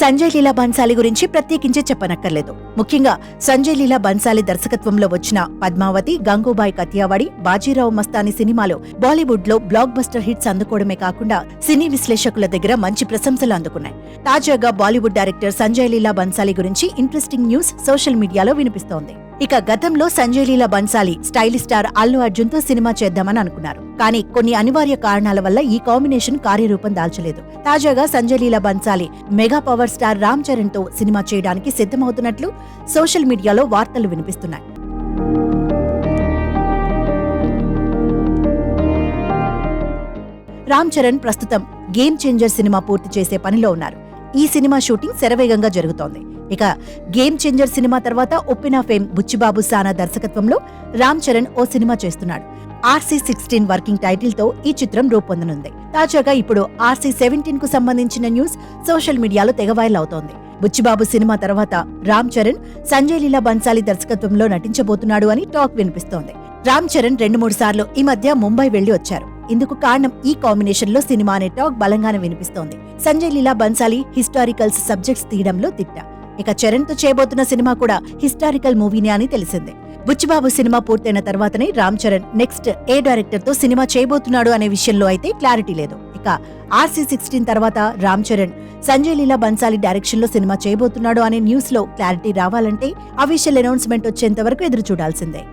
సంజయ్ లీలా బన్సాలి గురించి ప్రత్యేకించి చెప్పనక్కర్లేదు. ముఖ్యంగా సంజయ్ లీలా బన్సాలి దర్శకత్వంలో వచ్చిన పద్మావతి, గంగూబాయ్ కతియావాడి, బాజీరావు మస్తాని సినిమాలు బాలీవుడ్ లో బ్లాక్ బస్టర్ హిట్స్ అందుకోవడమే కాకుండా సినీ విశ్లేషకుల దగ్గర మంచి ప్రశంసలు అందుకున్నాయి. తాజాగా బాలీవుడ్ డైరెక్టర్ సంజయ్ లీలా బన్సాలి గురించి ఇంట్రెస్టింగ్ న్యూస్ సోషల్ మీడియాలో వినిపిస్తోంది. ఇక గతంలో సంజయ్ లీలా బన్సాలి స్టైలిష్ స్టార్ అల్లు అర్జున్ తో సినిమా చేద్దామని అనుకున్నారు. కానీ కొన్ని అనివార్య కారణాల వల్ల ఈ కాంబినేషన్ కార్యరూపం దాల్చలేదు. తాజాగా Sanjay Leela Bhansali mega power star Ram Charan తో సినిమా చేయడానికి సిద్ధమవుతున్నట్లు సోషల్ మీడియాలో వార్తలు వినిపిస్తున్నాయి. రామ్ చరణ్ ప్రస్తుతం గేమ్ చేంజర్ సినిమా పూర్తి చేసే పనిలో ఉన్నారు. ఈ సినిమా షూటింగ్ శరవేగంగా జరుగుతోంది. ఇక గేమ్ చేంజర్ సినిమా తర్వాత ఉప్పెన ఫేమ్ బుచ్చిబాబు సానా దర్శకత్వంలో రామ్ చరణ్ ఓ సినిమా చేస్తున్నాడు. RC16 వర్కింగ్ టైటిల్ తో ఈ చిత్రం రూపొందనుంది. తాజాగా ఇప్పుడు RC17 కు సంబంధించిన న్యూస్ సోషల్ మీడియాలో తెగ వైరల్ అవుతోంది. బుచ్చిబాబు సినిమా తర్వాత రామ్ చరణ్ సంజయ్ లీలా బన్సాలి దర్శకత్వంలో నటించబోతున్నాడు అని టాక్ వినిపిస్తోంది. రామ్ చరణ్ 2-3 సార్లు ఈ మధ్య ముంబై వెళ్లి వచ్చారు. ఇందుకు కారణం ఈ కాంబినేషన్ లో సినిమా అనే టాక్ బలంగానే వినిపిస్తోంది. Sanjay Leela Bansali historicals subjects తీయడంలో తిట్ట. ఇక చరణ్ తో చేయబోతున్న సినిమా కూడా హిస్టారికల్ మూవీనే అని తెలిసిందే. బుచ్చిబాబు సినిమా పూర్తయిన తర్వాతనే రామ్ చరణ్ నెక్స్ట్ ఏ డైరెక్టర్ తో సినిమా చేయబోతున్నాడు అనే విషయంలో అయితే క్లారిటీ లేదు. ఇక RC16 తర్వాత రామ్ చరణ్ సంజయ్ లీలా బన్సాలి డైరెక్షన్ లో సినిమా చేయబోతున్నాడు అనే న్యూస్ లో క్లారిటీ రావాలంటే అఫీషియల్ అనౌన్స్మెంట్ వచ్చేంత వరకు ఎదురు చూడాల్సిందే.